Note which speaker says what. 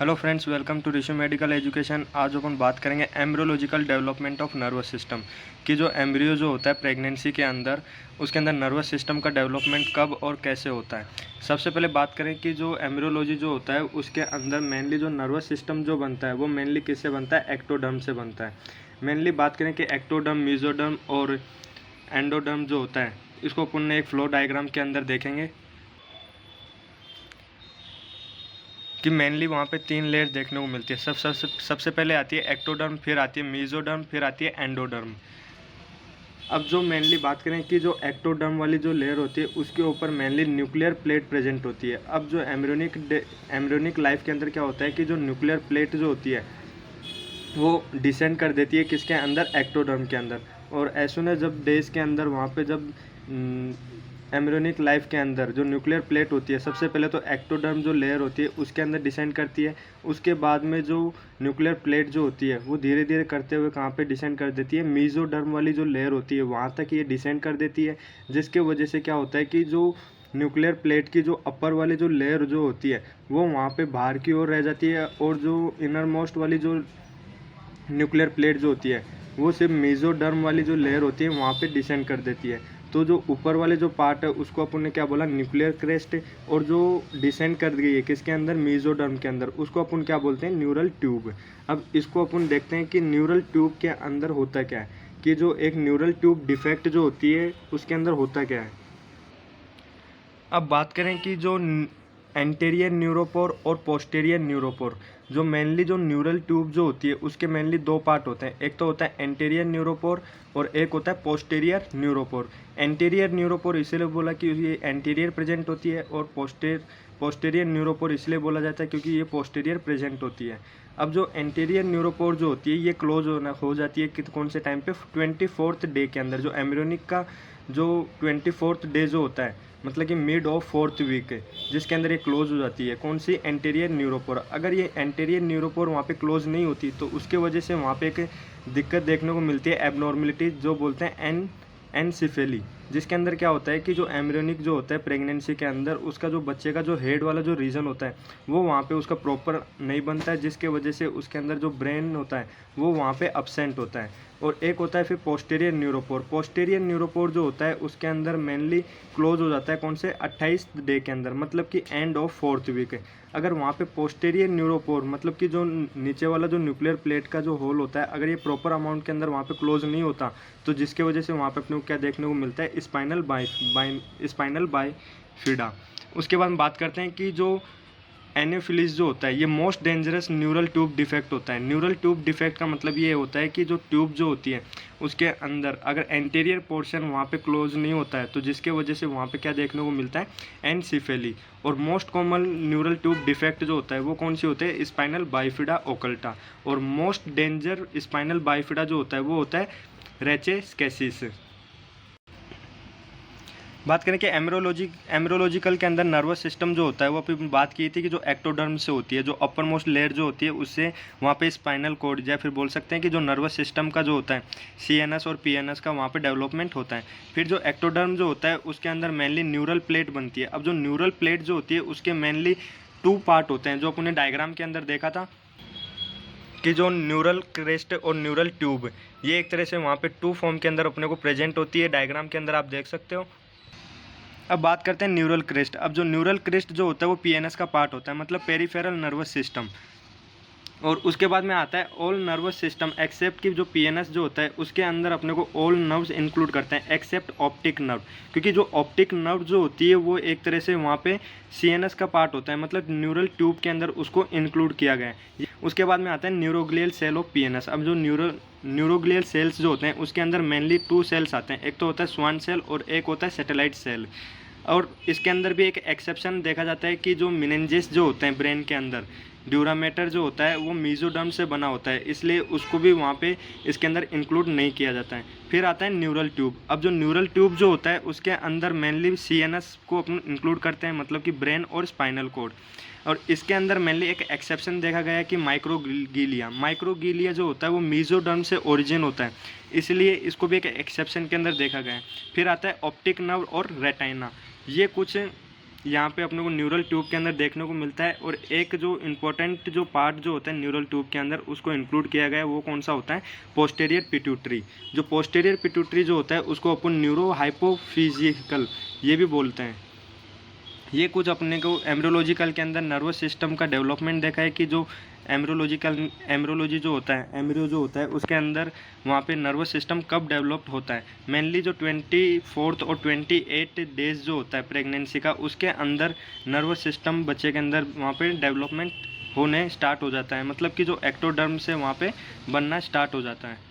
Speaker 1: Hello friends, welcome to Rishi medical education. आज अपन बात करेंगे embryological development of nervous system कि जो एम्ब्रियो जो होता है प्रेगनेंसी के अंदर, उसके अंदर नर्वस सिस्टम का डेवलपमेंट कब और कैसे होता है। सबसे पहले बात करें कि जो एम्ब्रियोलॉजी जो होता है उसके अंदर मेनली जो नर्वस सिस्टम जो बनता है वो मेनली किससे बनता है, एक्टोडर्म से बनता है। मेनली बात करें कि एक्टोडर्म, मेसोडर्म और एंडोडर्म जो होता है, इसको अपन एक फ्लो डायग्राम के अंदर देखेंगे कि मेनली वहाँ पे 3 लेयर देखने को मिलती है। सबसे पहले आती है एक्टोडर्म, फिर आती है मेसोडर्म, फिर आती है एंडोडर्म। अब जो मेनली बात करें कि जो एक्टोडर्म वाली जो लेयर होती है उसके ऊपर मेनली न्यूक्लियर प्लेट प्रेजेंट होती है। अब जो एम्ब्रियोनिक लाइफ के अंदर क्या होता है कि जो न्यूक्लियर प्लेट जो होती है वो डिसेंड कर देती है किसके अंदर, एक्टोडर्म के अंदर। और एज सुन एज जब डेज के अंदर वहाँ पे जब एम्ब्रियोनिक लाइफ के अंदर जो न्यूक्लियर प्लेट होती है, सबसे पहले तो एक्टोडर्म जो लेयर होती है उसके अंदर डिसेंड करती है। उसके बाद में जो न्यूक्लियर प्लेट जो होती है वो धीरे धीरे करते हुए कहाँ पे डिसेंड कर देती है, मेसोडर्म वाली जो लेयर होती है वहाँ तक ये डिसेंड कर देती है। जिसके वजह से क्या होता है कि जो न्यूक्लियर प्लेट की जो अपर वाली जो लेयर जो होती है वो वहाँ पे बाहर की ओर रह जाती है, और जो इनर मोस्ट वाली जो न्यूक्लियर प्लेट जो होती है वो सिर्फ मेसोडर्म वाली जो लेयर होती है वहाँ पे डिसेंड कर देती है। तो जो ऊपर वाले जो पार्ट है उसको अपन ने क्या बोला, न्यूक्लियर क्रेस्ट। और जो डिसेंड कर गई है किसके अंदर, मेसोडर्म के अंदर, उसको अपन क्या बोलते हैं, न्यूरल ट्यूब। अब इसको अपन देखते हैं कि न्यूरल ट्यूब के अंदर होता क्या है, कि जो एक न्यूरल ट्यूब डिफेक्ट जो होती है उसके अंदर होता क्या है। अब बात करें कि जो एंटेरियर न्यूरोपोर और पोस्टेरियर न्यूरोपोर, जो मेनली जो न्यूरल ट्यूब जो होती है उसके मेनली 2 पार्ट होते हैं। एक तो होता है एंटेरियर न्यूरोपोर और एक होता है पोस्टेरियर न्यूरोपोर। एंटेरियर न्यूरोपोर इसलिए बोला कि ये एंटेरियर प्रेजेंट होती है, और पोस्टेरियर न्यूरोपोर इसलिए बोला जाता है क्योंकि ये पोस्टेरियर प्रेजेंट होती है। अब जो एंटेरियर न्यूरोपोर जो होती है ये क्लोज हो जाती है कौन से टाइम पे, 24th डे के अंदर। जो एम्ब्रियोनिक का जो 24th डे जो होता है, मतलब कि मिड ऑफ 4th वीक, जिसके अंदर ये क्लोज हो जाती है। कौन सी, एंटेरियर न्यूरोपोर। अगर ये एंटेरियर न्यूरोपोर वहाँ पे क्लोज नहीं होती तो उसके वजह से वहाँ पे एक दिक्कत देखने को मिलती है, एबनॉर्मलिटी, जो बोलते हैं एनसिफेली। जिसके अंदर क्या होता है कि जो एम्ब्रियोनिक जो होता है प्रेगनेंसी के अंदर, उसका जो बच्चे का जो हेड वाला जो रीजन होता है वो वहाँ पे उसका प्रॉपर नहीं बनता है, जिसके वजह से उसके अंदर जो ब्रेन होता है वो वहाँ पे अब्सेंट होता है। और एक होता है फिर पोस्टेरियर न्यूरोपोर। पोस्टेरियर न्यूरोपोर जो होता है उसके अंदर मेनली क्लोज हो जाता है कौन से, 28 डे के अंदर, मतलब कि एंड ऑफ 4th वीक। अगर वहाँ पे पोस्टेरियर न्यूरोपोर, मतलब कि जो नीचे वाला जो न्यूक्लियर प्लेट का जो होल होता है, अगर ये प्रॉपर अमाउंट के अंदर वहाँ पे क्लोज नहीं होता तो जिसके वजह से वहाँ पे अपने को क्या देखने को मिलता है, स्पाइनल बाइफिडा। उसके बाद हम बात करते हैं कि जो एनेफिलिस जो होता है ये most dangerous neural tube defect होता है। न्यूरल ट्यूब डिफेक्ट का मतलब ये होता है कि जो ट्यूब जो होती है उसके अंदर अगर एंटीरियर पोर्शन वहाँ पे क्लोज नहीं होता है तो जिसके वजह से वहाँ पे क्या देखने को मिलता है, एनसिफेली। और most common neural tube defect जो होता है वो कौन सी होते हैं, स्पाइनल बाइफिडा ओकल्टा। और मोस्ट डेंजर स्पाइनल बाइफिडा जो होता है वो होता है रेचेस्केसिस। बात करें कि एम्ब्रियोलॉजिकल के अंदर नर्वस सिस्टम जो होता है वो अभी बात की थी कि जो एक्टोडर्म से होती है, जो अपर मोस्ट लेयर जो होती है उससे वहाँ पे स्पाइनल कोड, या फिर बोल सकते हैं कि जो नर्वस सिस्टम का जो होता है सीएनएस और पीएनएस का वहाँ पे डेवलपमेंट होता है। फिर जो एक्टोडर्म जो होता है उसके अंदर मेनली न्यूरल प्लेट बनती है। अब जो न्यूरल प्लेट जो होती है उसके मेनली 2 पार्ट होते हैं, जो अपने डायग्राम के अंदर देखा था कि जो न्यूरल क्रेस्ट और न्यूरल ट्यूब, ये एक तरह से वहाँ पे 2 फॉर्म के अंदर अपने को प्रेजेंट होती है। डायग्राम के अंदर आप देख सकते हो। अब बात करते हैं न्यूरल क्रेस्ट। अब जो न्यूरल क्रेस्ट जो होता है वो पीएनएस का पार्ट होता है, मतलब पेरिफेरल नर्वस सिस्टम। और उसके बाद में आता है ऑल नर्वस सिस्टम एक्सेप्ट कि जो पीएनएस जो होता है उसके अंदर अपने को ऑल नर्व्स इंक्लूड करते हैं एक्सेप्ट ऑप्टिक नर्व, क्योंकि जो ऑप्टिक नर्व जो होती है वो एक तरह से वहाँ पे सीएनएस का पार्ट होता है, मतलब न्यूरल ट्यूब के अंदर उसको इंक्लूड किया गया है। उसके बाद में आता है न्यूरोग्लियल सेल ऑफ पीएनएस। अब जो न्यूरोग्लियल सेल्स जो होते हैं उसके अंदर मेनली 2 सेल्स आते हैं, एक तो होता है स्वान सेल और एक होता है सैटेलाइट सेल। और इसके अंदर भी एक एक्सेप्शन देखा जाता है कि जो मेनिंजेस जो होते हैं ब्रेन के अंदर, ड्यूरामेटर जो होता है वो मेसोडर्म से बना होता है, इसलिए उसको भी वहाँ पे इसके अंदर इंक्लूड नहीं किया जाता है। फिर आता है न्यूरल ट्यूब। अब जो न्यूरल ट्यूब जो होता है उसके अंदर मेनली सीएनएस को अपन इंक्लूड करते हैं, मतलब कि ब्रेन और स्पाइनल कोड। और इसके अंदर मेनली एक एक्सेप्शन देखा गया है कि माइक्रोगीलिया जो होता है वो मेसोडर्म से ओरिजिन होता है, इसलिए इसको भी एक एक्सेप्शन के अंदर देखा गया है। फिर आता है ऑप्टिक नर्व और रेटाइना। ये कुछ यहाँ पे अपने को न्यूरल ट्यूब के अंदर देखने को मिलता है। और एक जो इम्पोर्टेंट जो पार्ट जो होता है न्यूरल ट्यूब के अंदर उसको इंक्लूड किया गया है, वो कौन सा होता है, पोस्टीरियर पिट्यूटरी। जो पोस्टीरियर पिट्यूटरी जो होता है उसको अपन न्यूरो हाइपोफिजिकल ये भी बोलते हैं। ये कुछ अपने को एम्ब्रियोलॉजिकल के अंदर नर्वस सिस्टम का डेवलपमेंट देखा है कि जो एम्ब्रियोलॉजी जो होता है, एम्ब्रियो जो होता है उसके अंदर वहाँ पे नर्वस सिस्टम कब डेवलप्ड होता है। मेनली जो 24 और 28 डेज जो होता है प्रेगनेंसी का, उसके अंदर नर्वस सिस्टम बच्चे के अंदर वहाँ पे डेवलपमेंट होने स्टार्ट हो जाता है, मतलब कि जो एक्टोडर्म से वहाँ पे बनना स्टार्ट हो जाता है।